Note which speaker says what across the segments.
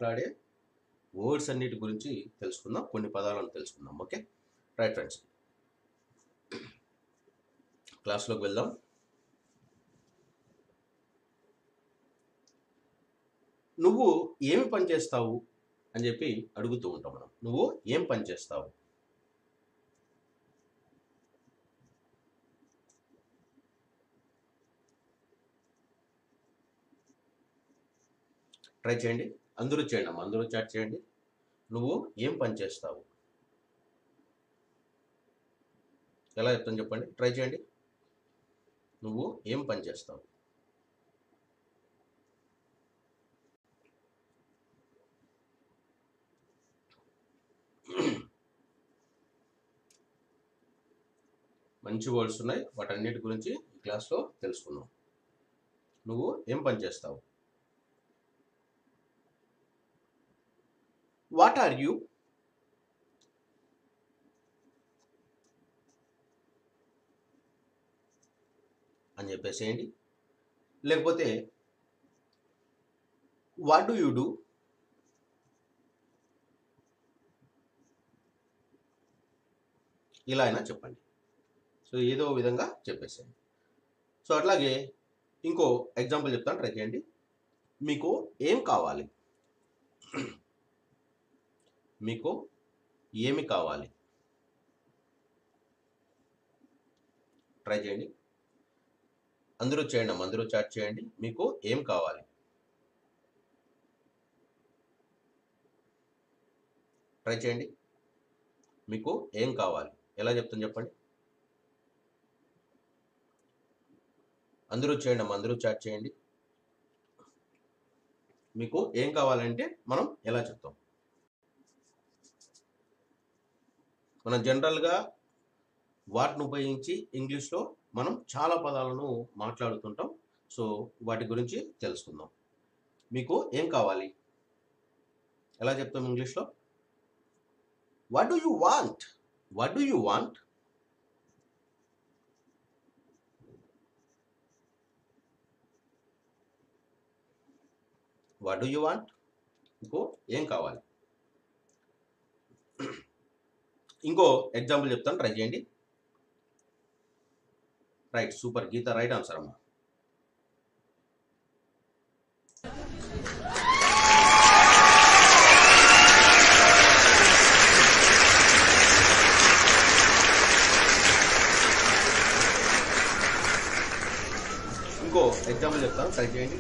Speaker 1: మాట్లాడే వర్డ్స్ అన్నిటి గురించి తెలుసుకుందాం, కొన్ని పదాలను తెలుసుకుందాం. ఓకే, రైట్ ఫ్రెండ్స్, క్లాస్లోకి వెళ్దాం. నువ్వు ఏమి పని చేస్తావు అని చెప్పి అడుగుతూ ఉంటాం మనం. నువ్వు ఏం పని చేస్తావు? ట్రై చేయండి, అందరూ చేయండి అమ్మా, అందరూ చాట్ చేయండి. నువ్వు ఏం పని చేస్తావు? ఎలా చెప్తాను చెప్పండి, ట్రై చేయండి. నువ్వు ఏం పని చేస్తావు? మంచి వర్డ్స్ ఉన్నాయి, వాటన్నిటి గురించి ఈ క్లాస్లో తెలుసుకుందాం. నువ్వు ఏం పని చేస్తావు? What are you? అని చెప్పేసేయండి. లేకపోతే వాట్ డూ యూ డూ? ఇలా అయినా చెప్పండి. సో ఏదో విధంగా చెప్పేసేయండి. సో అట్లాగే ఇంకో ఎగ్జాంపుల్ చెప్తాను, ట్రై చేయండి. మీకు ఏం కావాలి? మీకు ఏమి కావాలి? ట్రై చేయండి, అందరూ చేయండి అమ్మ, అందరూ చాట్ చేయండి. మీకు ఏం కావాలి? ట్రై చేయండి. మీకు ఏం కావాలి? ఎలా చెప్తాను చెప్పండి. అందరూ చేయండి అమ్మ, అందరూ చాట్ చేయండి. మీకు ఏం కావాలంటే మనం ఎలా చెప్తాం? మనం జనరల్గా వాటిని ఉపయోగించి ఇంగ్లీష్లో మనం చాలా పదాలను మాట్లాడుతుంటాం. సో వాటి గురించి తెలుసుకుందాం. మీకు ఏం కావాలి? ఎలా చెప్తాం ఇంగ్లీష్లో? What do you want? What do you want? What do you want? మీకు ఏం కావాలి? ఇంకో ఎగ్జాంపుల్ చెప్తాను, ట్రై చేయండి. Right, super, Geetha right answer అమ్మా. ఇంకో ఎగ్జాంపుల్ చెప్తాను, ట్రై చేయండి.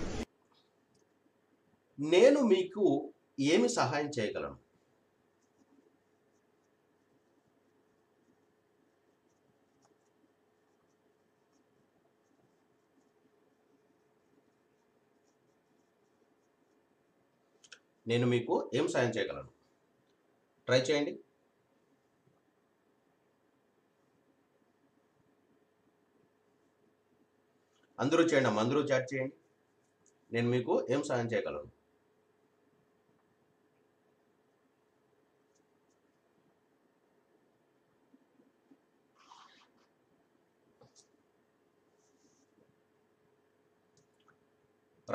Speaker 1: నేను మీకు ఏమి సహాయం చేయగలను? నేను మీకు ఏం సహాయం చేయగలను? ట్రై చేయండి. అందరూ చేయండి అమ్మ, అందరూ చాట్ చేయండి. నేను మీకు ఏం సహాయం చేయగలను?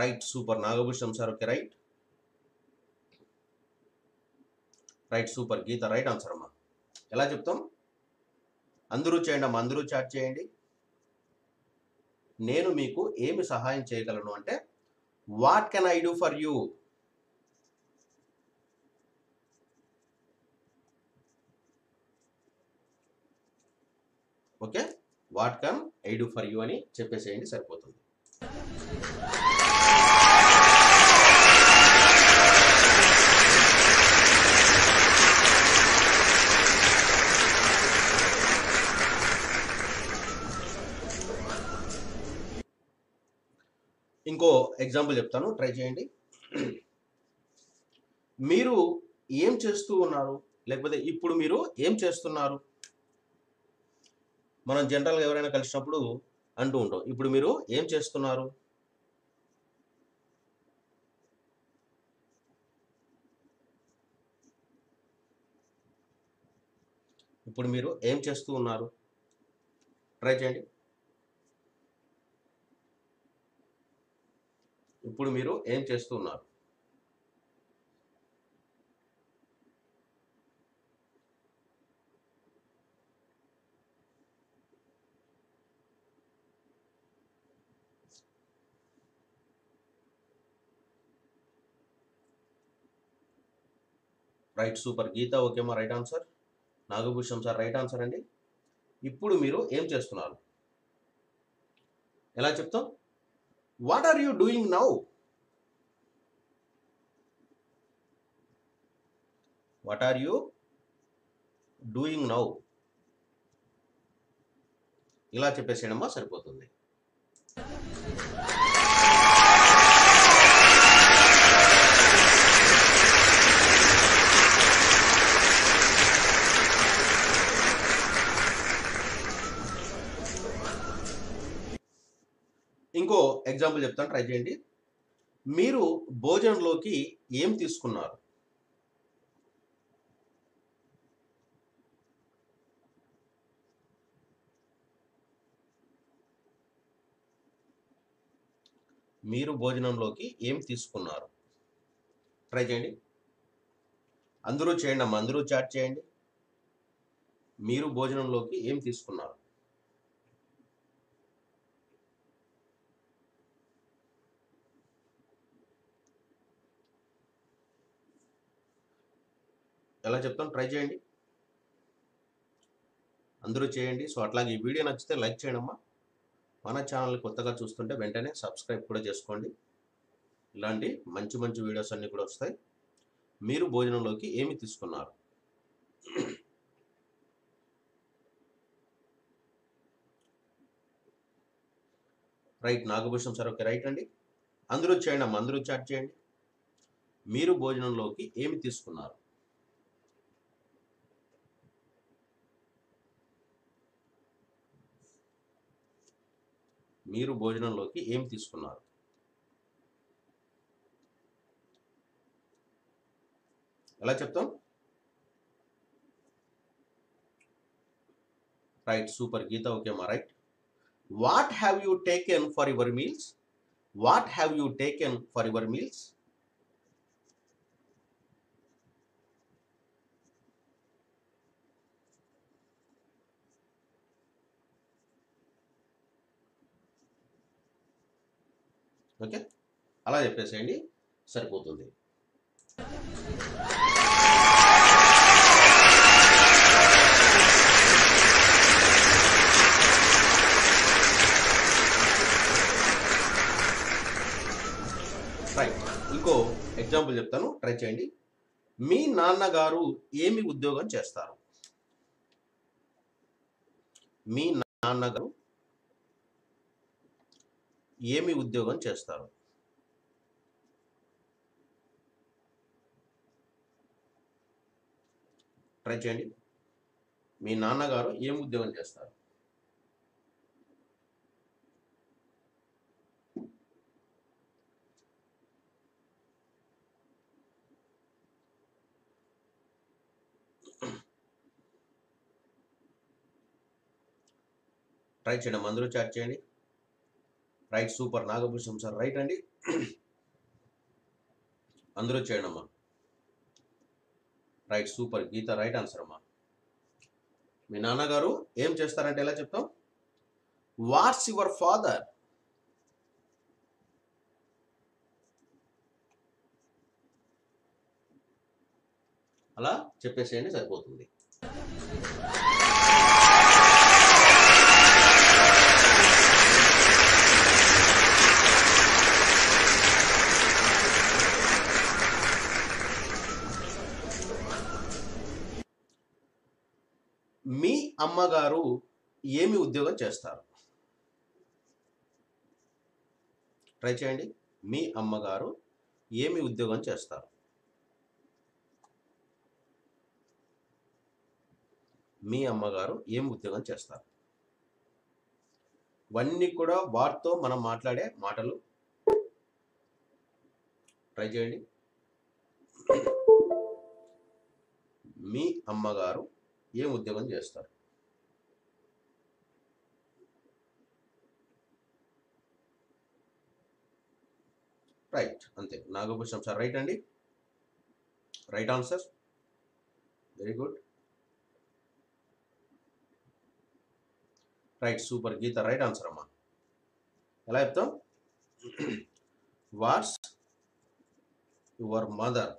Speaker 1: Right, super, Nagabhushanam sir. Okay, right right, super, Geetha right answer అమ్మా. ఎలా చెప్తాం? అందరూ చేయండి అమ్మా, అందరూ చాట్ చేయండి. నేను మీకు ఏమి సహాయం చేయగలను అంటే what can I do for you? Okay, what can I do for you అని చెప్పేసేయండి, సరిపోతుంది. ఇంకో ఎగ్జాంపుల్ చెప్తాను, ట్రై చేయండి. మీరు ఏం చేస్తూ ఉన్నారు? లేకపోతే ఇప్పుడు మీరు ఏం చేస్తున్నారు? మనం జనరల్గా ఎవరైనా కలిసినప్పుడు అంటూ ఉంటాం, ఇప్పుడు మీరు ఏం చేస్తున్నారు? ఇప్పుడు మీరు ఏం చేస్తూ ఉన్నారు? ట్రై చేయండి. ఇప్పుడు మీరు ఏం చేస్తూ ఉన్నారు? Right, super. గీత ఓకేమా, right answer. Nagabhushanam sir right answer అండి. ఇప్పుడు మీరు ఏం చేస్తున్నారు? ఎలా చెప్తాం? What are you doing now? What are you doing now? ఇలా చెప్పేసేయడమ్మా సరిపోతుంది. ఇంకో ఎగ్జాంపుల్ చెప్తాను, ట్రై చేయండి. మీరు భోజనంలోకి ఏం తీసుకున్నారు? మీరు భోజనంలోకి ఏం తీసుకున్నారు? ట్రై చేయండి. అందరూ చేయండి అమ్మా, అందరూ చాట్ చేయండి. మీరు భోజనంలోకి ఏం తీసుకున్నారు? ఎలా చెప్తాను, ట్రై చేయండి. అందరూ చేయండి. సో అట్లాగే ఈ వీడియో నచ్చితే లైక్ చేయండి అమ్మా. మన ఛానల్ కొత్తగా చూస్తుంటే వెంటనే సబ్స్క్రైబ్ కూడా చేసుకోండి. ఇలాంటి మంచి మంచి వీడియోస్ అన్నీ కూడా వస్తాయి. మీరు భోజనంలోకి ఏమి తీసుకున్నారు? Right, Nagabhushanam sir okay, right అండి. అందరూ చేయండి అమ్మా, అందరూ చాట్ చేయండి. మీరు భోజనంలోకి ఏమి తీసుకున్నారు? మీరు భోజనంలోకి ఏం తీసుకున్నారు? ఎలా చెప్తాం? Right, super. గీత ఓకేమా, right. What have you taken for your meals? What have you taken for your meals? Okay, అలా చెప్పేసేయండి సరిపోతుంది. రైట్, ఇంకో ఎగ్జాంపుల్ చెప్తాను, ట్రై చేయండి. మీ నాన్నగారు ఏమి ఉద్యోగం చేస్తారు? మీ నాన్నగారు ఏమి ఉద్యోగం చేస్తారు? ట్రై చేయండి. మీ నాన్నగారు ఏం ఉద్యోగం చేస్తారు? ట్రై చేయండి, అందరూ చాట్ చేయండి. Right, super. Nagabhushanam sir right అండి. అందరూ చేయండి అమ్మా. Right, super. Geetha right answer అమ్మా. మీ నాన్నగారు ఏం చేస్తారంటే ఎలా చెప్తాం? What's your father? అలా చెప్పేసేయండి సరిపోతుంది. మీ అమ్మగారు ఏమి ఉద్యోగం చేస్తారు? ట్రై చేయండి. మీ అమ్మగారు ఏమి ఉద్యోగం చేస్తారు? మీ అమ్మగారు ఏమి ఉద్యోగం చేస్తారు? ఇవన్నీ కూడా వారితో మనం మాట్లాడే మాటలు. ట్రై చేయండి. మీ అమ్మగారు ఏం ఉద్యోగం చేస్తారు? రైట్, అంతే. నాగభూషణం సార్ రైట్ అండి. Right answer, very good. Right, super. Geetha right answer అమ్మా. ఎలా చెప్తాం? What's your mother?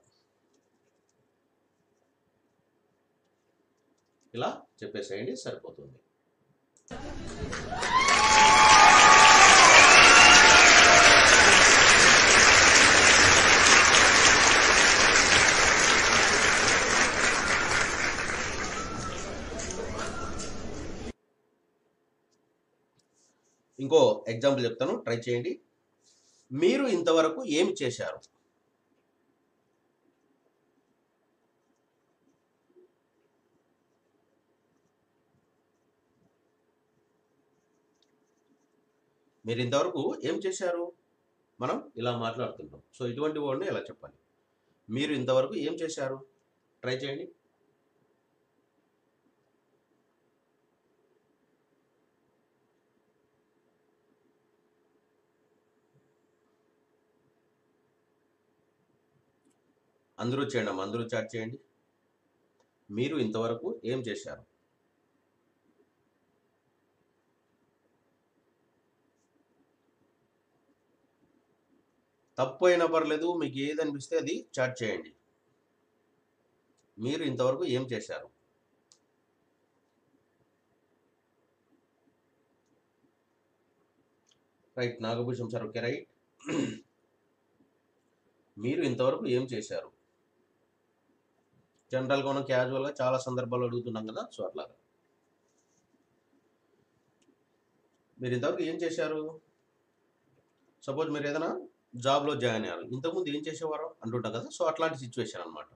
Speaker 1: ఇలా చెప్పేసేయండి సరిపోతుంది. ఇంకో ఎగ్జాంపుల్ చెప్తాను, ట్రై చేయండి. మీరు ఇంతవరకు ఏమి చేశారు? మీరు ఇంతవరకు ఏం చేశారు? మనం ఇలా మాట్లాడుతుంటాం. సో ఇటువంటి వర్డ్ని ఎలా చెప్పాలి? మీరు ఇంతవరకు ఏం చేశారు? ట్రై చేయండి. అందరూ చేయండి, అందరూ చాట్ చేయండి. మీరు ఇంతవరకు ఏం చేశారు? తప్పు అయినా పర్లేదు, మీకు ఏది అనిపిస్తే అది చాట్ చేయండి. మీరు ఇంతవరకు ఏం చేశారు? Right, Nagabhushanam sir, okay right. మీరు ఇంతవరకు ఏం చేశారు? జనరల్గా మనం క్యాజువల్గా చాలా సందర్భాలు అడుగుతున్నాం కదా, సో అట్లాగా. మీరు ఇంతవరకు ఏం చేశారు? సపోజ్ మీరు ఏదైనా జాబ్లో జాయిన్ అయ్యారు, ఇంతకుముందు ఏం చేసేవారు అంటుంటాం కదా, సో అట్లాంటి సిచ్యువేషన్ అనమాట.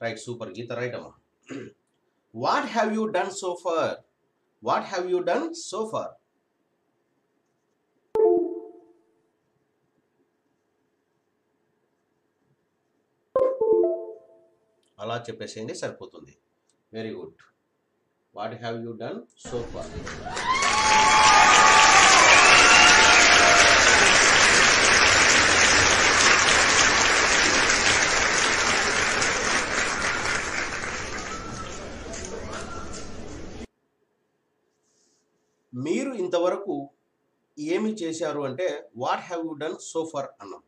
Speaker 1: రైట్, సూపర్ గీత, రైట్ అమ్మా. What have you done so far? What have you done so far? అలా చెప్పేసేయండి సరిపోతుంది. Very good. What have you done so far? మీరు ఇంతవరకు ఏమి చేశారు అంటే what have you done so far అన్నాం.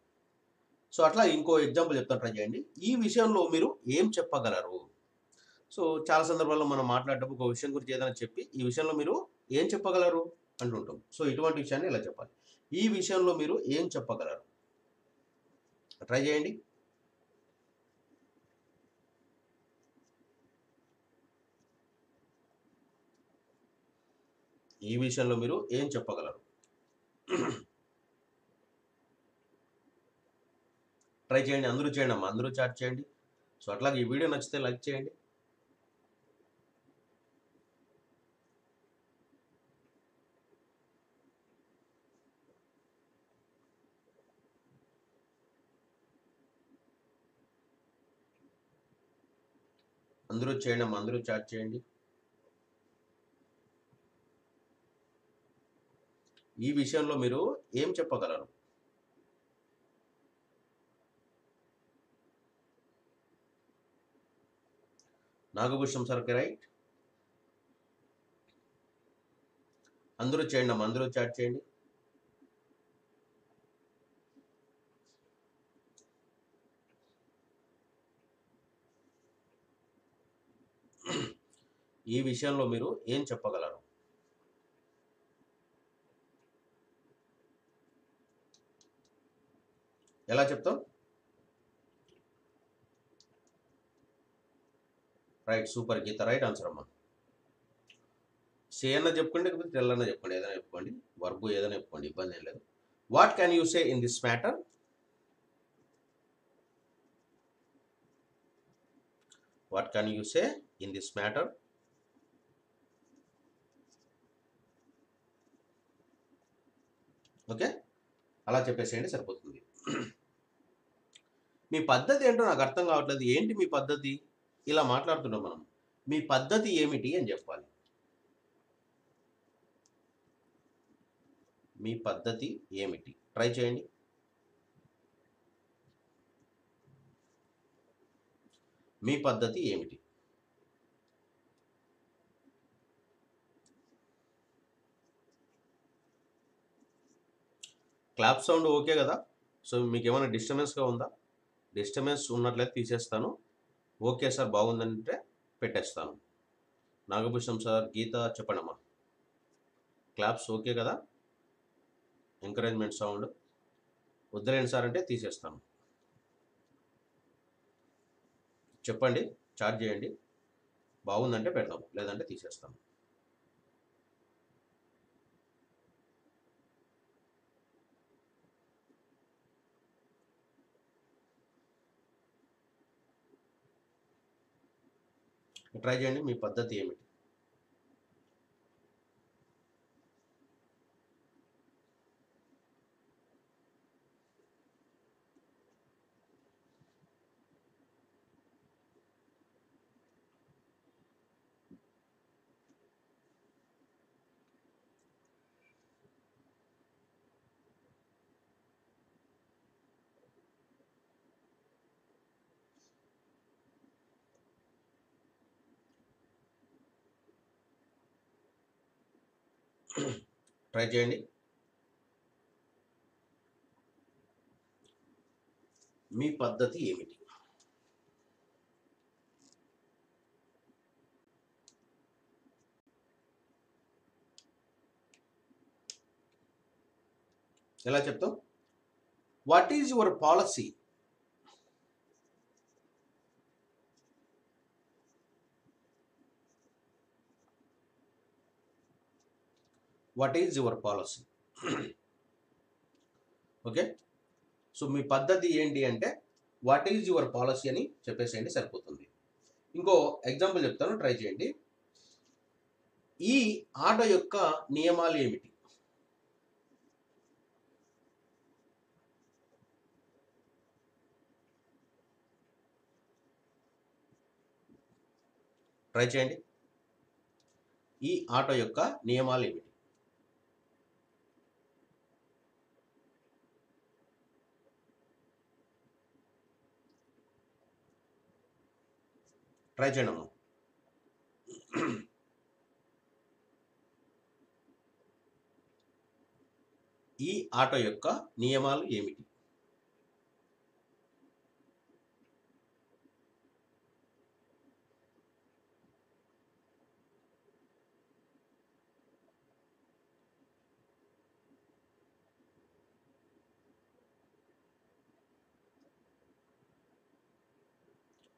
Speaker 1: సో అట్లా ఇంకో ఎగ్జాంపుల్ చెప్తాను, ట్రై చేయండి. ఈ విషయంలో మీరు ఏం చెప్పగలరు? సో చాలా సందర్భాల్లో మనం మాట్లాడేటప్పుడు ఒక విషయం గురించి ఏదైనా చెప్పి ఈ విషయంలో మీరు ఏం చెప్పగలరు అంటుంటాం. సో ఇటువంటి విషయాన్ని ఎలా చెప్పాలి? ఈ విషయంలో మీరు ఏం చెప్పగలరు? ట్రై చేయండి. ఈ విషయంలో మీరు ఏం చెప్పగలరు? ట్రై చేయండి, అందరూ చేయండి అమ్మా, అందరూ చాట్ చేయండి. సో అట్లాగే ఈ వీడియో నచ్చితే లైక్ చేయండి. అందరూ చేయండి అమ్మా, అందరూ చాట్ చేయండి. ఈ విషయంలో మీరు ఏం చెప్పగలరు? Nagabhushanam sir, okay right. అందరూ చేయండి అమ్మా, అందరూ చాట్ చేయండి. ఈ విషయంలో మీరు ఏం చెప్పగలరు? ఎలా చెప్తాం? Right, super Geetha, right answer అమ్మా. సే అన్న చెప్పుకోండి, లేకపోతే టెల్ అన్న చెప్పుకోండి, ఏదైనా చెప్పుకోండి, వర్బ్ ఏదైనా చెప్పుకోండి, ఇబ్బంది ఏం లేదు. What can you say in this matter? What can you say in this matter? Okay, అలా చెప్పేసేయండి సరిపోతుంది. మీ పద్ధతి ఏంటో నాకు అర్థం కావట్లేదు. ఏంటి మీ పద్ధతి? ఇలా మాట్లాడుతున్నాం మనం. మీ పద్ధతి ఏమిటి అని చెప్పాలి. మీ పద్ధతి ఏమిటి? ట్రై చేయండి. మీ పద్ధతి ఏమిటి? క్లాప్ సౌండ్ ఓకే కదా? సో మీకు ఏమైనా డిస్టర్బెన్స్గా ఉందా? డిస్టర్బెన్స్ ఉన్నట్లయితే తీసేస్తాను. ఓకే సార్ బాగుందంటే పెట్టేస్తాను. నాగభూషణం సార్, గీత చెప్పండమ్మా. క్లాప్స్ ఓకే కదా? Encouragement sound. వద్దులేండి సార్ అంటే తీసేస్తాను. చెప్పండి, చాట్ చేయండి. బాగుందంటే పెడదాం, లేదంటే తీసేస్తాం. ట్రై చేయండి, మీ పద్ధతి ఏమిటి? ట్రై చేయండి. మీ పద్ధతి ఏమిటి? ఎలా చెప్తాం? What is your policy? What is your policy? Okay, so మీ పద్ధతి ఏంటి అంటే వాట్ ఈజ్ యువర్ పాలసీ అని చెప్పేసేయండి, సరిపోతుంది. ఇంకో ఎగ్జాంపుల్ చెప్తాను, ట్రై చేయండి. ఈ ఆట యొక్క నియమాలు ఏమిటి? ట్రై చేయండి. ఈ ఆట యొక్క నియమాలు ఏమిటి? ట్రై చేయండి అమ్మా. ఈ ఆట యొక్క నియమాలు ఏమిటి?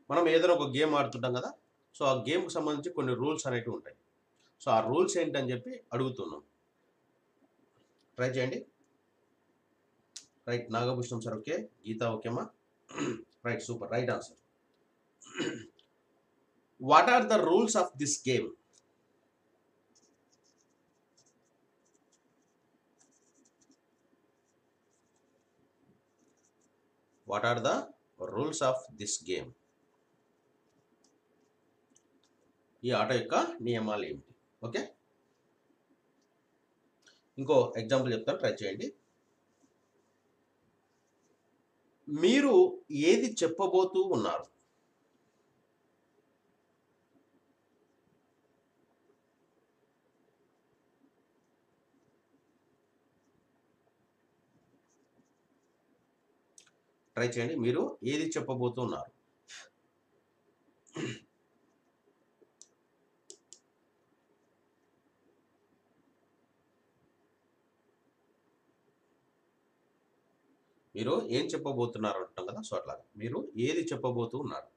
Speaker 1: మనం ఏదైనా ఒక గేమ్ ఆడుతుంటాం కదా, సో ఆ గేమ్కి సంబంధించి కొన్ని రూల్స్ అనేవి ఉంటాయి. సో ఆ రూల్స్ ఏంటని చెప్పి అడుగుతున్నాం. ట్రై చేయండి. Right, Nagabhushanam sir okay, Geetha ఓకేమా? Right, super, right answer. What are the rules of this game? What are the rules of this game? ఈ ఆట యొక్క నియమాలు ఏమిటి? ఓకే, ఇంకో ఎగ్జాంపుల్ చెప్తాను, ట్రై చేయండి. మీరు ఏది చెప్పబోతూ ఉన్నారు? ట్రై చేయండి, మీరు ఏది చెప్పబోతూ ఉన్నారు? మీరు ఏం చెప్పబోతున్నారు అంటాం కదా, సో అట్లాగా మీరు ఏది చెప్పబోతూ ఉన్నారు?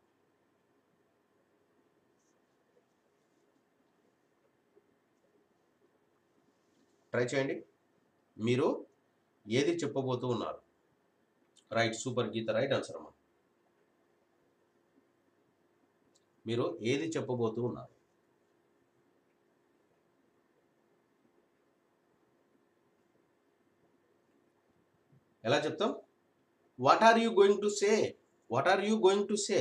Speaker 1: ట్రై చేయండి, మీరు ఏది చెప్పబోతూ ఉన్నారు? Right, super Geetha, right answer అమ్మా. మీరు ఏది చెప్పబోతూ ఉన్నారు? ఎలా చెప్తాం? What are you going to say? What are you going to say?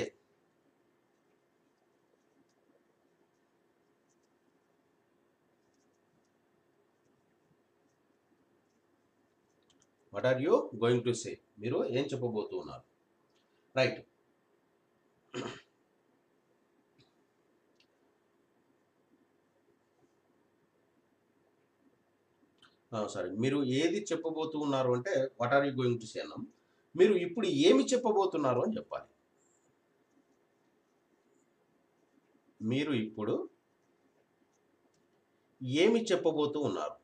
Speaker 1: What are you going to say? మీరు ఏం చెప్పబోతూ ఉన్నారు? రైట్, సరే, మీరు ఏది చెప్పబోతూ ఉన్నారు అంటే what are you going to say అన్నాం. మీరు ఇప్పుడు ఏమి చెప్పబోతున్నారు అని చెప్పాలి. మీరు ఇప్పుడు ఏమి చెప్పబోతూ ఉన్నారు?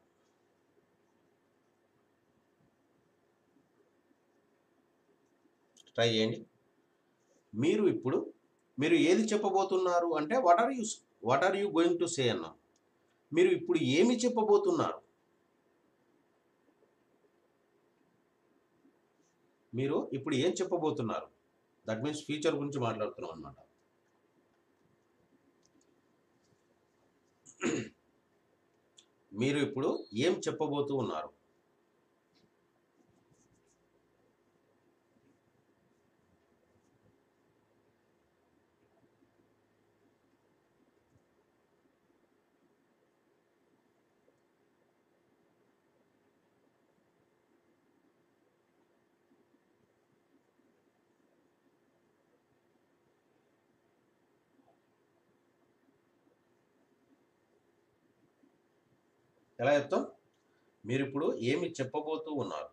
Speaker 1: ట్రై చేయండి. మీరు ఏది చెప్పబోతున్నారు అంటే what are you going to say అన్నాం. మీరు ఇప్పుడు ఏమి చెప్పబోతున్నారు? మీరు ఇప్పుడు ఏం చెప్పబోతున్నారు? దట్ మీన్స్ ఫ్యూచర్ గురించి మాట్లాడుతున్నాం అన్నమాట. మీరు ఇప్పుడు ఏం చెప్పబోతూ ఉన్నారు? ఎలా చెప్తాం? మీరు ఇప్పుడు ఏమి చెప్పబోతూ ఉన్నారు?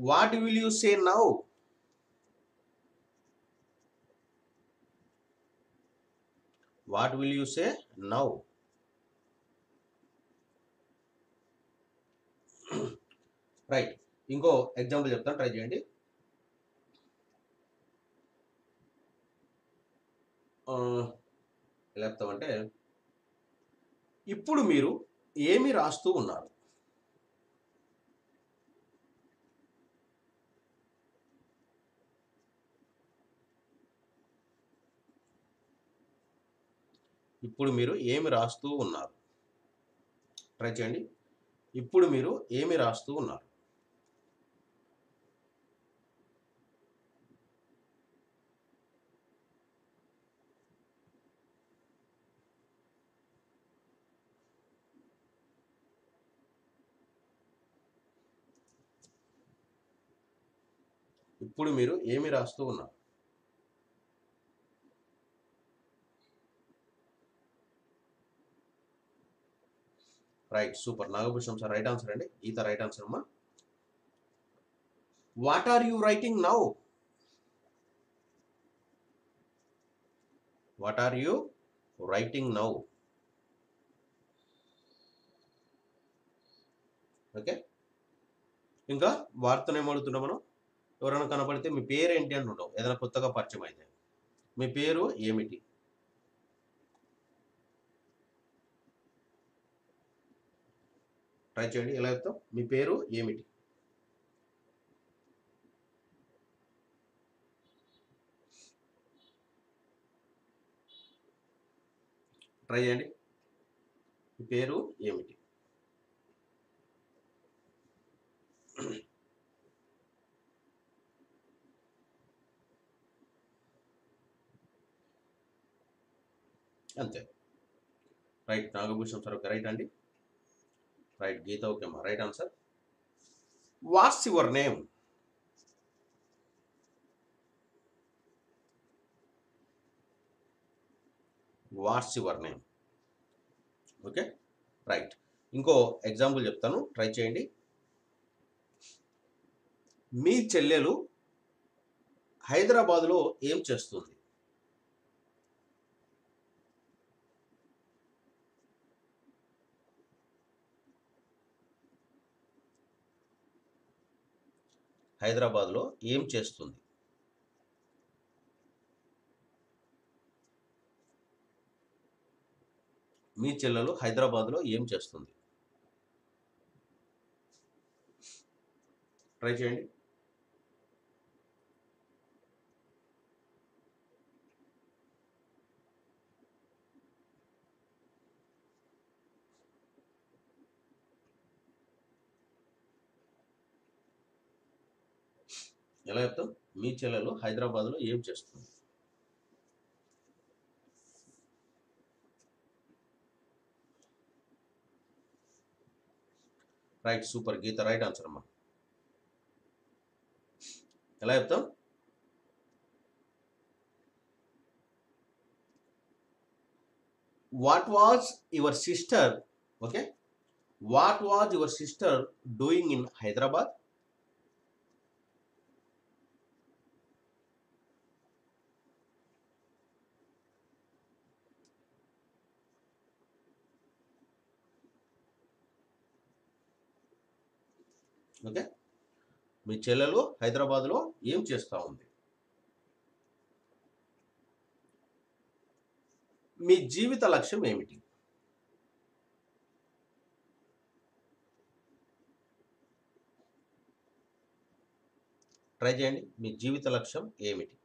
Speaker 1: What will you say now? What will you say now? Right. ఇంకో ఎగ్జాంపుల్ చెప్తాను, ట్రై చేయండి. ఎలా చెప్తామంటే, ఇప్పుడు మీరు ఏమి రాస్తూ ఉన్నారు? ఇప్పుడు మీరు ఏమి రాస్తూ ఉన్నారు? ట్రై చేయండి. ఇప్పుడు మీరు ఏమి రాస్తూ ఉన్నారు? ఇప్పుడు మీరు ఏమి రాస్తూ ఉన్నారు? Right, super. Nagabhushanam sir right answer అండి. గీత రైట్ ఆన్సర్ అమ్మా. What are you writing now? What are you writing now? Okay. ఇంకా వార్తను ఏమడుగుతున్నాం మనం? ఎవరైనా కనపడితే మీ పేరు ఏంటి అంటుంటాం, ఏదైనా కొత్తగా పరిచయం అయితే. మీ పేరు ఏమిటి? ట్రై చేయండి. ఎలా చెప్తాం? మీ పేరు ఏమిటి? ట్రై చేయండి. మీ పేరు ఏమిటి? అంతే. Right, Nagabhushanam sir okay right అండి. రైట్, గీత ఓకే అమ్మా right answer. What's your name? What's your name? Okay right. ఇంకో ఎగ్జాంపుల్ చెప్తాను, ట్రై చేయండి. మీ చెల్లెలు హైదరాబాదులో ఏం చేస్తుంది? హైదరాబాద్లో ఏం చేస్తుంది? మీ చెల్లెలు హైదరాబాద్లో ఏం చేస్తుంది? ట్రై చేయండి. ఎలా చెప్తాం? మీ చెల్లెలు హైదరాబాద్లో ఏం చేస్తుంది? Right, super. Geetha right answer అమ్మా. ఎలా చెప్తాం? What was your sister? Okay, what was your sister doing in Hyderabad? Okay, మీ చెల్లెలు హైదరాబాద్లో ఏం చేస్తూ ఉంది? మీ జీవిత లక్ష్యం ఏమిటి? ట్రై చేయండి. మీ జీవిత లక్ష్యం ఏమిటి?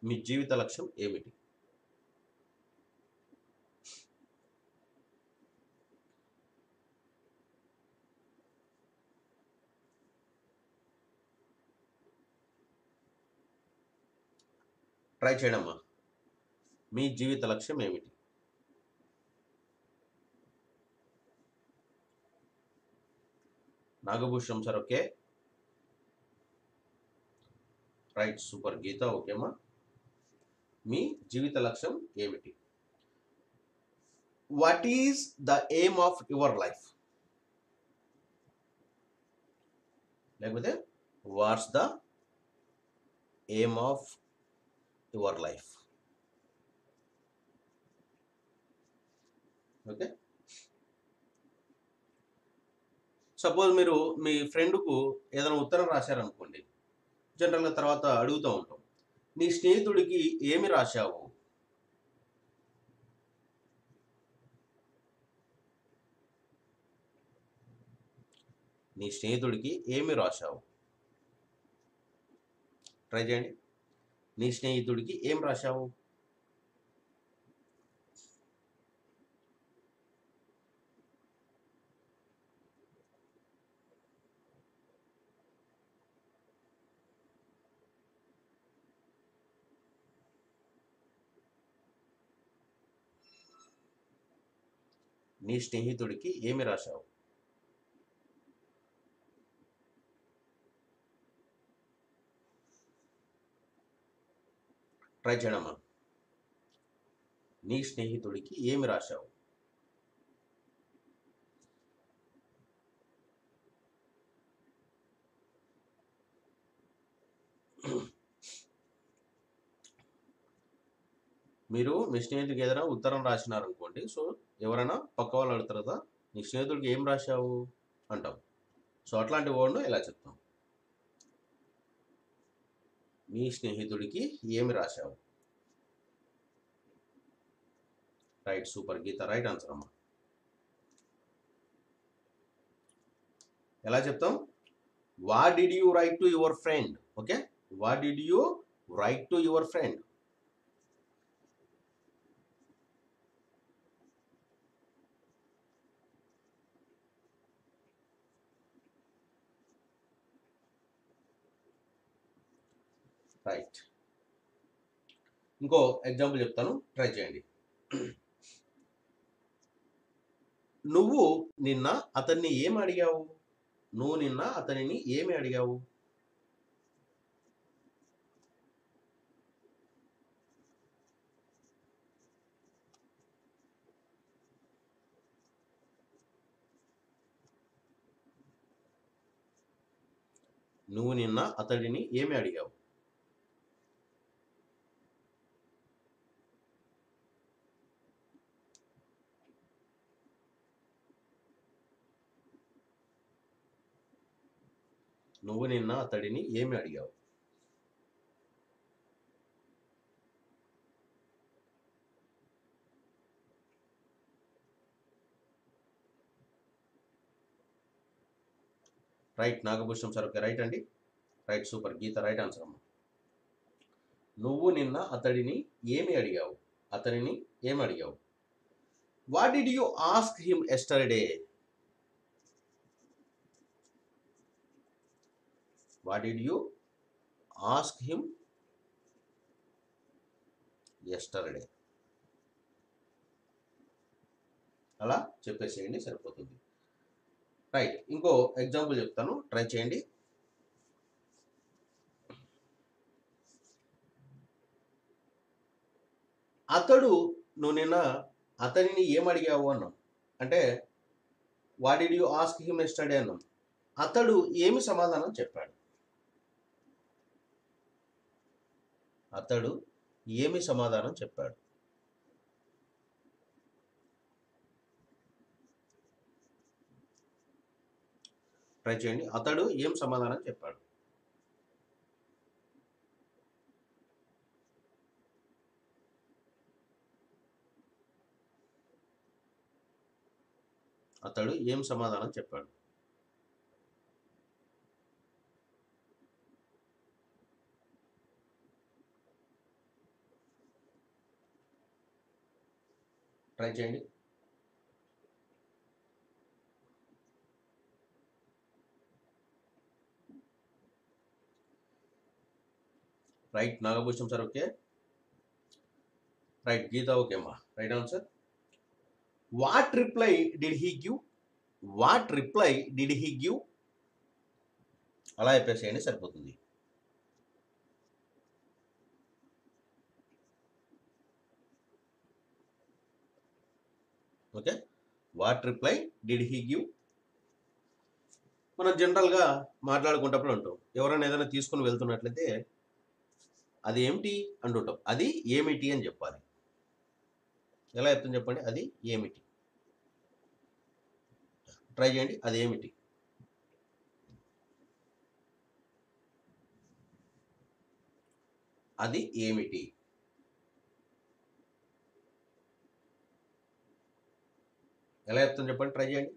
Speaker 1: మీ జీవిత లక్ష్యం ఏమిటి? ట్రై చేయడమ్మా. మీ జీవిత లక్ష్యం ఏమిటి? Nagabhushanam sir okay. Right, super. Geetha ఓకేమ్మా. మీ జీవిత లక్ష్యం ఏమిటి? What is the aim of your life? లేకపోతే what's the aim of your life? Okay, suppose మీరు మీ ఫ్రెండ్కు ఏదైనా ఉత్తరం రాశారనుకోండి, జనరల్గా తర్వాత అడుగుతూ ఉంటాం, నీ స్నేహితుడికి ఏమి రాశావు? నీ స్నేహితుడికి ఏమి రాశావు? ట్రై చేయండి. నీ స్నేహితుడికి ఏం రాశావు? నీ స్నేహితుడికి ఏమి రాశావు? ట్రై చేయడమ్మా. నీ స్నేహితుడికి ఏమి రాశావు? మీరు మీ స్నేహితుడికి ఏదైనా ఉత్తరం రాసినారనుకోండి, సో ఎవరైనా పక్క వాళ్ళు అడుగుతారు కదా, నీ స్నేహితుడికి ఏం రాశావు అంటాం. సో అట్లాంటి వర్డ్ను ఎలా చెప్తాం? నీ స్నేహితుడికి ఏమి రాశావు? Right, super. Geetha right answer అమ్మా. ఎలా చెప్తాం? What did you write to your friend? Okay, what did you write to your friend? Right. ఇంకో ఎగ్జాంపుల్ చెప్తాను, ట్రై చేయండి. నువ్వు నిన్న అతన్ని ఏమి అడిగావు? నువ్వు నిన్న అతనిని ఏమి అడిగావు? నువ్వు నిన్న అతడిని ఏమి అడిగావు? నువ్వు నిన్న అతడిని ఏమి అడిగావు? Right, Nagabhushanam sir okay. Right అండి. Right, super. Geetha right answer అమ్మా. నువ్వు నిన్న అతడిని ఏమి అడిగావు? అతనిని ఏమి అడిగావు? What did you ask him yesterday? What did you ask him yesterday? అలా చెప్పేసేయండి, సరిపోతుంది. రైట్, ఇంకో ఎగ్జాంపుల్ చెప్తాను, ట్రై చేయండి. అతడు, నువ్వు నిన్న అతనిని ఏం అడిగావు అన్నాం, అంటే what did you ask him yesterday అన్నాం. అతడు ఏమి సమాధానం చెప్పాడు? అతడు ఏమి సమాధానం చెప్పాడు? ట్రై చేయండి. అతడు ఏం సమాధానం చెప్పాడు? అతడు ఏం సమాధానం చెప్పాడు? ట్రై చేయండి. Right Nagabhushanam sir, okay. Right Geetha, okay అమ్మా. Right answer. What reply did he give? What reply did he give? అలా చెప్పేసేయండి, సరిపోతుంది. Okay, what reply did he give? మనం జనరల్గా మాట్లాడుకుంటప్పుడు ఉంటాం, ఎవరైనా ఏదైనా తీసుకుని వెళ్తున్నట్లయితే అది ఏమిటి అంటుంటాం. అది ఏమిటి అని చెప్పాలి. ఎలా చెప్తాం చెప్పండి? అది ఏమిటి? ట్రై చేయండి. అది ఏమిటి? అది ఏమిటి? ఎలా చెప్తాం చెప్పండి? ట్రై చేయండి.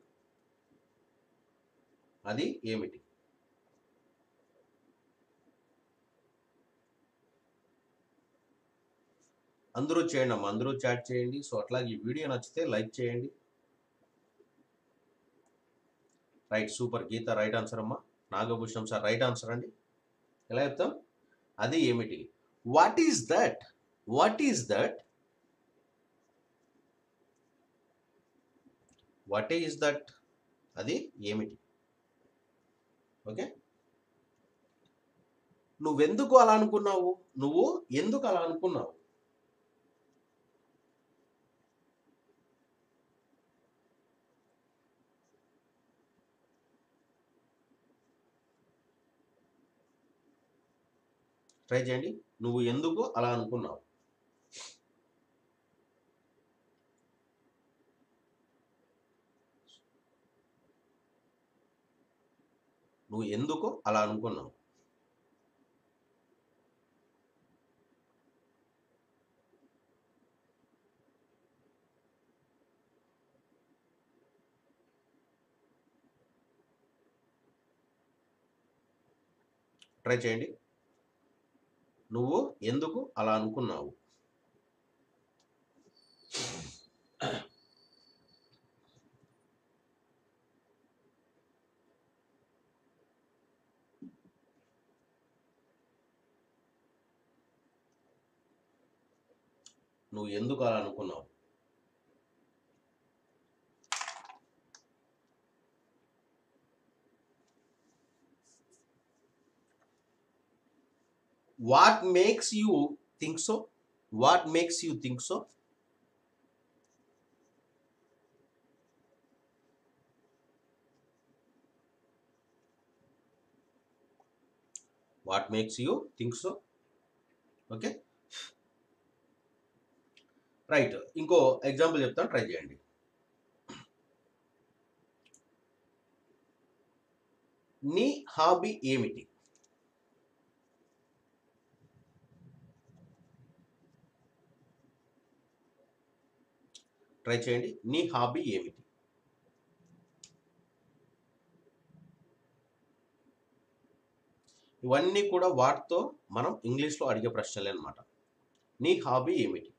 Speaker 1: అది ఏమిటి? అందరూ చేయండి అమ్మా, అందరూ చాట్ చేయండి. సో అట్లాగే ఈ వీడియో నచ్చితే లైక్ చేయండి. Right, super. Geetha right answer అమ్మా. నాగభూషణం సార్ రైట్ ఆన్సర్ అండి. ఎలా చెప్తాం? అది ఏమిటి? What is that? What is that? What is that? అది ఏమిటి? ఓకే, నువ్వెందుకు అలా అనుకున్నావు? నువ్వు ఎందుకు అలా అనుకున్నావు? ట్రై చేయండి. నువ్వు ఎందుకు అలా అనుకున్నావు? నువ్వు ఎందుకు అలా అనుకున్నావు? ట్రై చేయండి. నువ్వు ఎందుకు అలా అనుకున్నావు? నువ్వు ఎందుకు అలా అనుకున్నావు? What makes you think so? What makes you think so? What makes you think so? Okay, right. ఇంకో ఎగ్జాంపుల్ చెప్తాను, ట్రై చేయండి. నీ హాబీ ఏమిటి? ట్రై చేయండి. నీ హాబీ ఏమిటి? ఇవన్నీ కూడా వాటితో మనం ఇంగ్లీష్లో అడిగే ప్రశ్నలే అన్నమాట. నీ హాబీ ఏమిటి?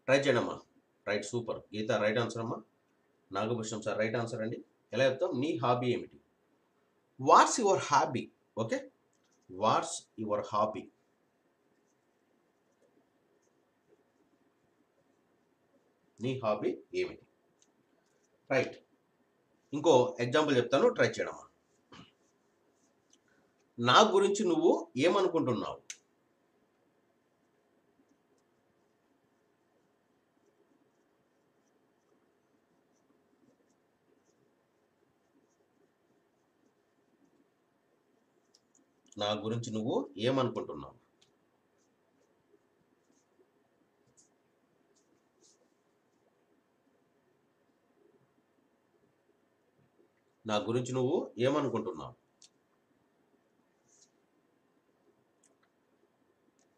Speaker 1: ట్రై చేయండి అమ్మా. Right, super. Geetha right answer అమ్మా. నాగభూషణం సార్ రైట్ ఆన్సర్ అండి. ఎలా చెప్తాం? నీ హాబీ ఏమిటి? What's your hobby? Okay, what's your hobby? నీ హాబీ ఏమిటి? రైట్. ఇంకో ఎగ్జాంపుల్ చెప్తాను, ట్రై చేయడమ్మా. నా గురించి నువ్వు ఏమనుకుంటున్నావు? నా గురించి నువ్వు ఏమనుకుంటున్నావు? నా గురించి నువ్వు ఏమనుకుంటున్నావు?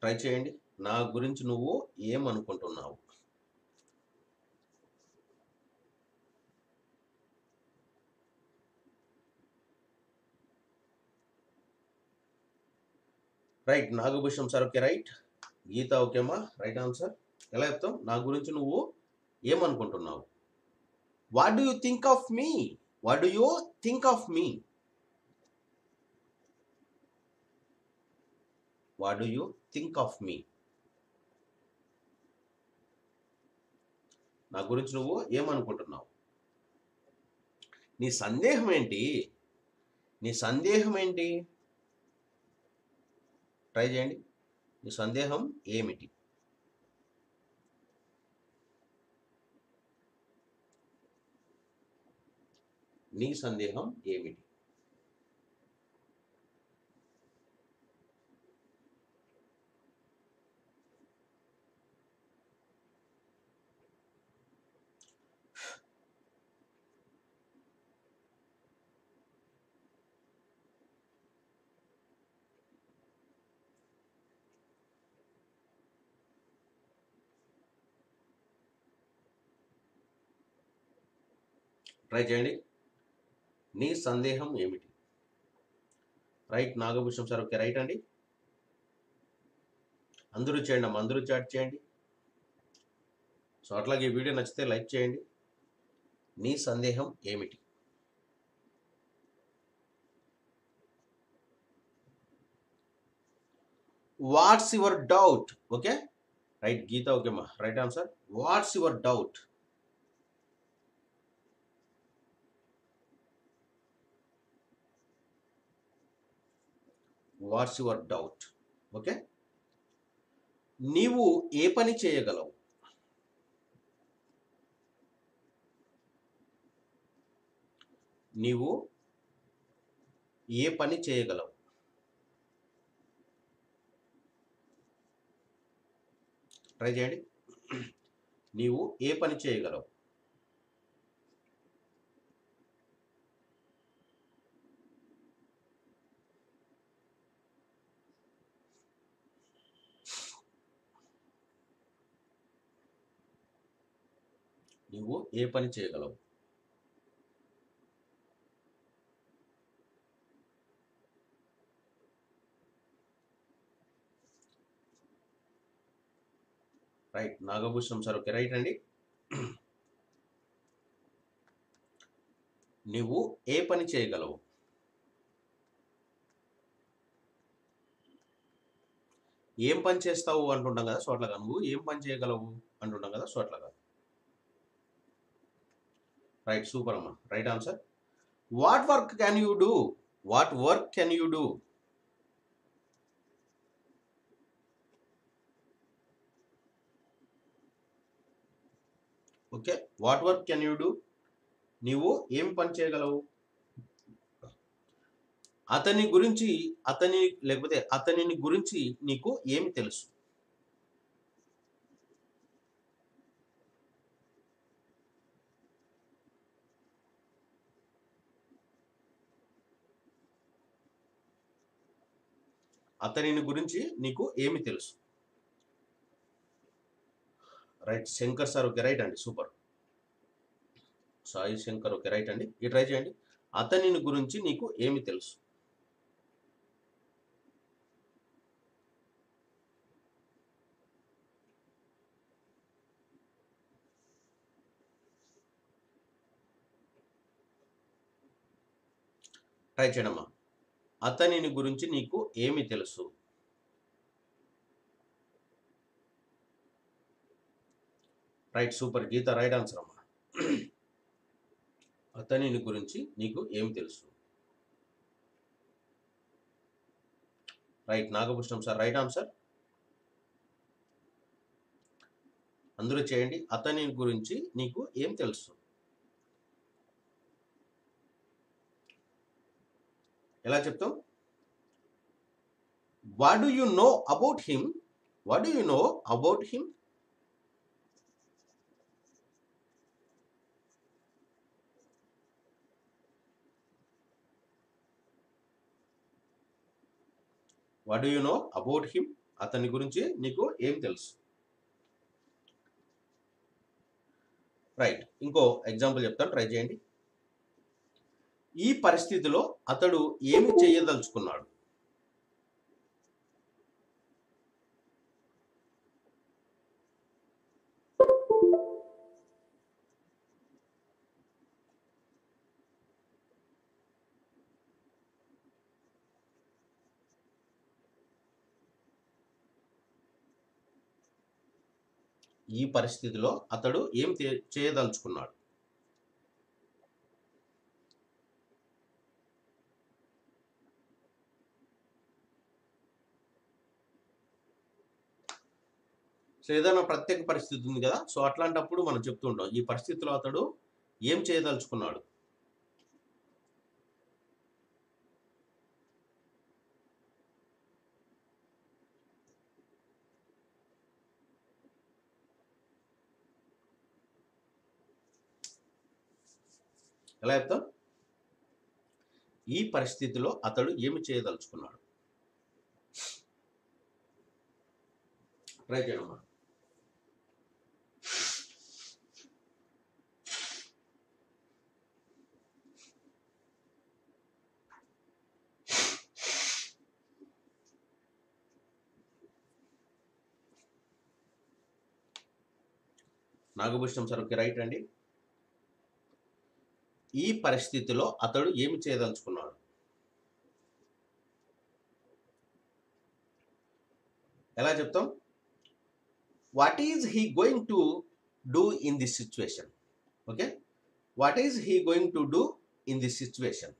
Speaker 1: ట్రై చేయండి. నా గురించి నువ్వు ఏమనుకుంటున్నావు? Right. Nagabhushanam sir okay right. Geetha ఓకేమ్మా రైట్ ఆన్సర్. ఎలా చెప్తాం? నా గురించి నువ్వు ఏమనుకుంటున్నావు? What do you think of me? What do you think of me? What do you think of me? నా గురించి నువ్వు ఏమనుకుంటున్నావు? నీ సందేహం ఏంటి? నీ సందేహం ఏంటి? ట్రై చేయండి. నీ సందేహం ఏమిటి? నీ సందేహం ఏమిటి? ట్రై చేయండి. నీ సందేహం ఏమిటి? Right. Nagabhushanam sir okay right అండి. అందరూ చేయండి అమ్మా, అందరూ చాట్ చేయండి. సో అట్లాగే ఈ వీడియో నచ్చితే లైక్ చేయండి. నీ సందేహం ఏమిటి? What's your doubt? Okay right. Geetha ఓకేమ్మా right answer. What's your doubt? What's your doubt? Okay. నీవు ఏ పని చేయగలవు? నీవు ఏ పని చేయగలవు? ట్రై చేయండి. నీవు ఏ పని చేయగలవు? నీవు ఏ పని చేయగలవు? Right. Nagabhushanam sir okay right అండి. నువ్వు ఏ పని చేయగలవు? ఏం పని చేస్తావు అంటుంటాం కదా, సో అట్లాగా నువ్వు ఏం పని చేయగలవు అంటుంటాం కదా, సో అట్లాగా. రైట్. సూపర్ అమ్మా right answer. What work can you do? What work can you do? Okay. What work can you do? నీవు ఏం పని చేయగలవు? అతని గురించి, అతని లేకపోతే అతనిని గురించి నీకు ఏమి తెలుసు? అతనిని గురించి నీకు ఏమి తెలుసు? Right. Shankar sir okay right అండి. Super. Sai Shankar okay right అండి. ఈ ట్రై చేయండి. అతనిని గురించి నీకు ఏమి తెలుసు? ట్రై చేయడమ్మా. అతనిని గురించి నీకు ఏమి తెలుసు? Right. Super. Geetha right answer అమ్మా. అతనిని గురించి నీకు ఏమి తెలుసు? Right. Nagabhushanam sir right answer. అందరూ చేయండి. అతని గురించి నీకు ఏం తెలుసు? ఎలా చెప్తాం? What do you know about him? What do you know about him? What do you know about him? అతని గురించి నీకు ఏం తెలుసు? రైట్. ఇంకో ఎగ్జాంపుల్ చెప్తాను, ట్రై చేయండి. ఈ పరిస్థితిలో అతడు ఏమి చేయదలుచుకున్నాడు? ఈ పరిస్థితిలో అతడు ఏం చేయదలుచుకున్నాడు? సో ఏదైనా ప్రత్యేక పరిస్థితి ఉంది కదా, సో అట్లాంటప్పుడు మనం చెప్తూ ఉంటాం ఈ పరిస్థితిలో అతడు ఏం చేయదలుచుకున్నాడు. ఎలా చెప్తాం? ఈ పరిస్థితిలో అతడు ఏమి చేయదలుచుకున్నాడు. ట్రై చేయడం. నాగభూషణం సార్, ఓకే, రైట్ అండి. ఈ పరిస్థితిలో అతడు ఏమి చేయదలుచుకున్నాడు. ఎలా చెప్తాం? What is he going to do in this situation? Okay, what is he going to do in this situation?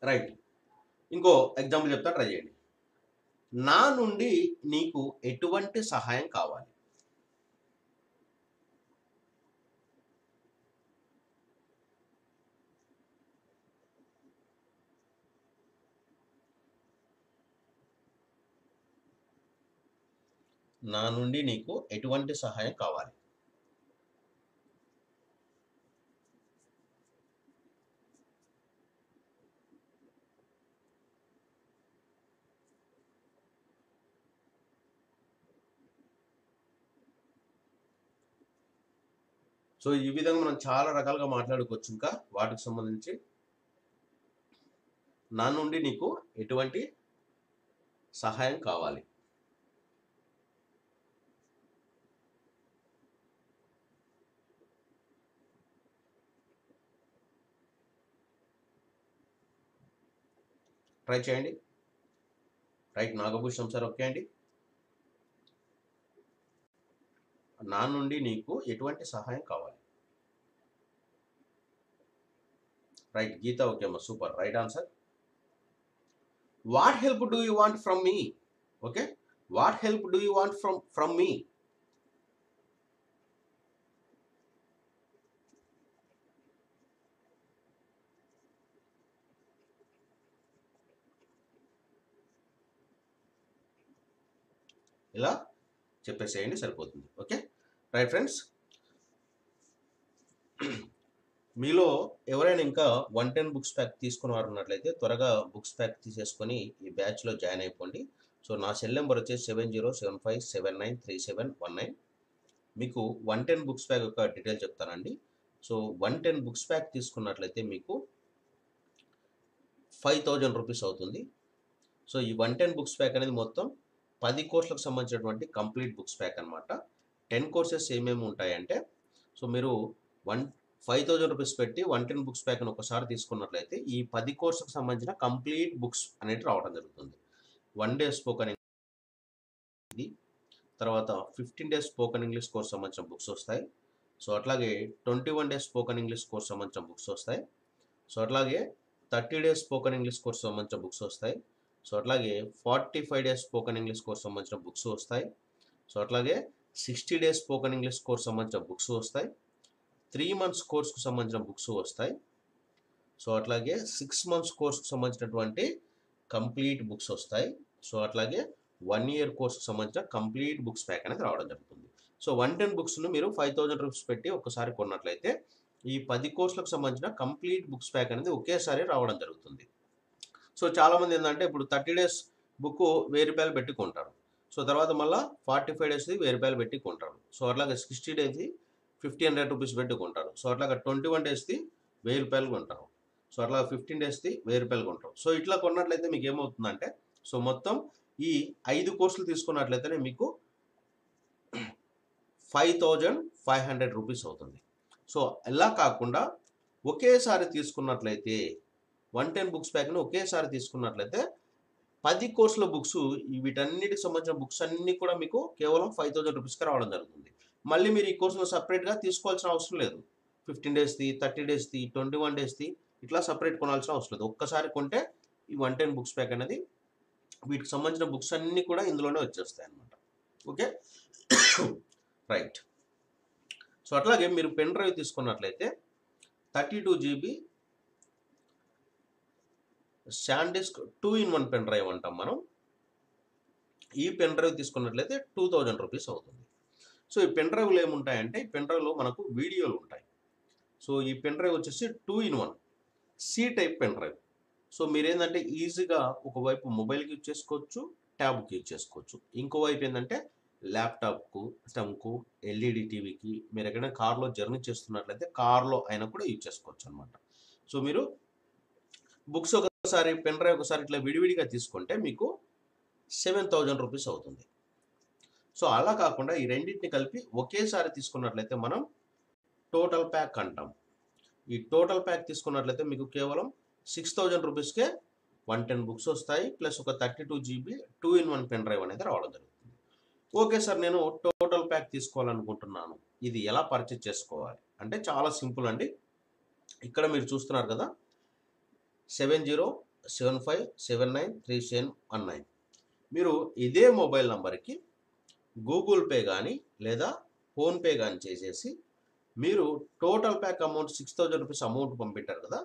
Speaker 1: Right. ఇంకో ఎగ్జాంపుల్ చెప్తా, ట్రై చేయండి. నా నుండి నీకు ఎటువంటి సహాయం కావాలి? నా నుండి నీకు ఎటువంటి సహాయం కావాలి? సో ఈ విధంగా మనం చాలా రకాలుగా మాట్లాడుకోవచ్చు. ఇంకా వాటికి సంబంధించి నా నుండి నీకు ఎటువంటి సహాయం కావాలి? ట్రై చేయండి. రైట్, నాగభూషణం సార్, ఓకే అండి. నా నుండి నీకు ఎటువంటి సహాయం కావాలి? రైట్, గీత, ఓకే అమ్మా, super, right answer. What help do you want from me? Okay, what help do you want from మీ? ఇలా చెప్పేసేయండి, సరిపోతుంది. Okay, right friends. మీలో ఎవరైనా ఇంకా 110 బుక్స్ ప్యాక్ తీసుకుని వారు ఉన్నట్లయితే త్వరగా బుక్స్ ప్యాక్ తీసేసుకొని ఈ బ్యాచ్లో జాయిన్ అయిపోండి. సో నా సెల్ నెంబర్ వచ్చేసి 7075793719. మీకు 110 బుక్స్ ప్యాక్ యొక్క డీటెయిల్ చెప్తానండి. సో 110 బుక్స్ ప్యాక్ తీసుకున్నట్లయితే మీకు 5000 రూపీస్ అవుతుంది. సో ఈ 110 బుక్స్ ప్యాక్ అనేది మొత్తం 10 కోర్సులకు సంబంధించినటువంటి కంప్లీట్ బుక్స్ ప్యాక్ అనమాట. 10 కోర్సెస్ ఏమేమి ఉంటాయంటే, సో మీరు 5000 రూపీస్ పెట్టి 110 బుక్స్ ప్యాక్ అని ఒకసారి తీసుకున్నట్లయితే ఈ 10 కోర్సులకు సంబంధించిన కంప్లీట్ బుక్స్ అనేవి రావడం జరుగుతుంది. 1 డే స్పోకెన్ ఇది, తర్వాత 15 డేస్ స్పోకెన్ ఇంగ్లీష్ కోర్స్ సంబంధించిన బుక్స్ వస్తాయి. సో అట్లాగే 21 డేస్ స్పోకెన్ ఇంగ్లీష్ కోర్స్ సంబంధించిన బుక్స్ వస్తాయి. సో అట్లాగే 30 డేస్ స్పోకెన్ ఇంగ్లీష్ కోర్స్ సంబంధించిన బుక్స్ వస్తాయి. సో అట్లాగే 45 డేస్ స్పోకెన్ ఇంగ్లీష్ కోర్స్ సంబంధించిన బుక్స్ వస్తాయి. సో అట్లాగే 60 డేస్ స్పోకెన్ ఇంగ్లీష్ కోర్స్ సంబంధించిన బుక్స్ వస్తాయి. 3 మంత్స్ కోర్స్కు సంబంధించిన బుక్స్ వస్తాయి. సో అట్లాగే 6 మంత్స్ కోర్స్కు సంబంధించినటువంటి కంప్లీట్ బుక్స్ వస్తాయి. సో అట్లాగే 1 ఇయర్ కోర్స్కి సంబంధించిన కంప్లీట్ బుక్స్ ప్యాక్ అనేది రావడం జరుగుతుంది. సో 110 బుక్స్ను మీరు 5000 రూపీస్ పెట్టి ఒక్కసారి కొన్నట్లయితే ఈ 10 కోర్సులకు సంబంధించిన కంప్లీట్ బుక్స్ ప్యాక్ అనేది ఒకేసారి రావడం జరుగుతుంది. సో చాలామంది ఏంటంటే ఇప్పుడు 30 డేస్ బుక్ 1000 రూపాయలు పెట్టి కొంటారు. సో తర్వాత మళ్ళీ 45 డేస్ది 1000 రూపాయలు పెట్టి కొంటారు. సో అట్లాగే 60 డేస్ది 1500 రూపీస్ పెట్టి కొంటారు. సో అట్లాగే 21 డేస్ది 1000 రూపాయలు కొంటారు. సో అట్లా 15 డేస్ది 1000 రూపాయలు కొంటారు. సో ఇట్లా కొన్నట్లయితే మీకు ఏమవుతుందంటే సో మొత్తం ఈ 5 కోర్సులు తీసుకున్నట్లయితేనే మీకు 5500 రూపీస్ అవుతుంది. సో ఇలా కాకుండా ఒకేసారి తీసుకున్నట్లయితే 110 బుక్స్ ప్యాక్ని ఒకేసారి తీసుకున్నట్లయితే 10 కోర్సుల బుక్స్ వీటన్నిటికి సంబంధించిన బుక్స్ అన్నీ కూడా మీకు కేవలం 5000 రూపీస్కి రావడం జరుగుతుంది. మళ్ళీ మీరు ఈ కోర్సును సపరేట్గా తీసుకోవాల్సిన అవసరం లేదు. 15 డేస్ది, 30 డేస్ది, 21 డేస్ది ఇట్లా సపరేట్ కొనాల్సిన అవసరం లేదు. ఒక్కసారి కొంటే ఈ 110 బుక్స్ ప్యాక్ అనేది వీటికి సంబంధించిన బుక్స్ అన్నీ కూడా ఇందులోనే వచ్చేస్తాయి అన్నమాట. Okay, right. సో అట్లాగే మీరు పెన్ డ్రైవ్ తీసుకున్నట్లయితే 32 GB SanDisk 2-in-1 pen drive అంటాం మనం. ఈ పెన్ డ్రైవ్ తీసుకున్నట్లయితే 2000 రూపీస్ అవుతుంది. సో ఈ పెన్ డ్రైవ్లో ఏముంటాయంటే ఈ పెన్ డ్రైవ్లో మనకు వీడియోలు ఉంటాయి. సో ఈ పెన్ డ్రైవ్ వచ్చేసి 2-in-1 C type pen drive. So మీరేంటంటే ఈజీగా ఒకవైపు మొబైల్కి యూజ్ చేసుకోవచ్చు, ట్యాబ్కి యూజ్ చేసుకోవచ్చు. ఇంకోవైపు ఏంటంటే ల్యాప్టాప్కు, సిస్టమ్కు, ఎల్ఈడి టీవీకి, మీరు ఎక్కడైనా కార్లో జర్నీ చేస్తున్నట్లయితే కార్లో అయినా కూడా యూజ్ చేసుకోవచ్చు అనమాట. సో మీరు బుక్స్ ఒకసారి పెన్ డ్రైవ్ ఒకసారి ఇట్లా విడివిడిగా తీసుకుంటే మీకు 7000 రూపీస్ అవుతుంది. సో అలా కాకుండా ఈ రెండింటిని కలిపి ఒకేసారి తీసుకున్నట్లయితే మనం టోటల్ ప్యాక్ అంటాం. ఈ టోటల్ ప్యాక్ తీసుకున్నట్లయితే మీకు కేవలం 6000 రూపీస్కే 110 బుక్స్ వస్తాయి, ప్లస్ ఒక 32 GB 2-in-1 పెన్ డ్రైవ్ అనేది రావడం జరుగుతుంది. ఓకే సార్, నేను టోటల్ ప్యాక్ తీసుకోవాలనుకుంటున్నాను, ఇది ఎలా పర్చేజ్ చేసుకోవాలి అంటే చాలా సింపుల్ అండి. ఇక్కడ మీరు చూస్తున్నారు కదా 7075793719. మీరు ఇదే మొబైల్ నంబర్కి గూగుల్ పే కానీ లేదా ఫోన్పే కానీ చేసేసి మీరు total pack amount 6000 rupees amount పంపింటారు కదా,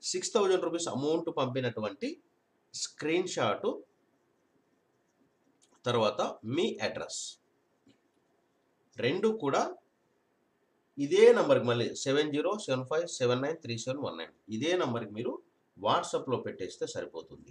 Speaker 1: 6000 రూపీస్ అమౌంట్ పంపినటువంటి స్క్రీన్ షాటు, తర్వాత మీ అడ్రస్ రెండు కూడా ఇదే నంబర్కి మళ్ళీ 7075793719 ఇదే నంబర్కి మీరు వాట్సాప్లో పెట్టేస్తే సరిపోతుంది.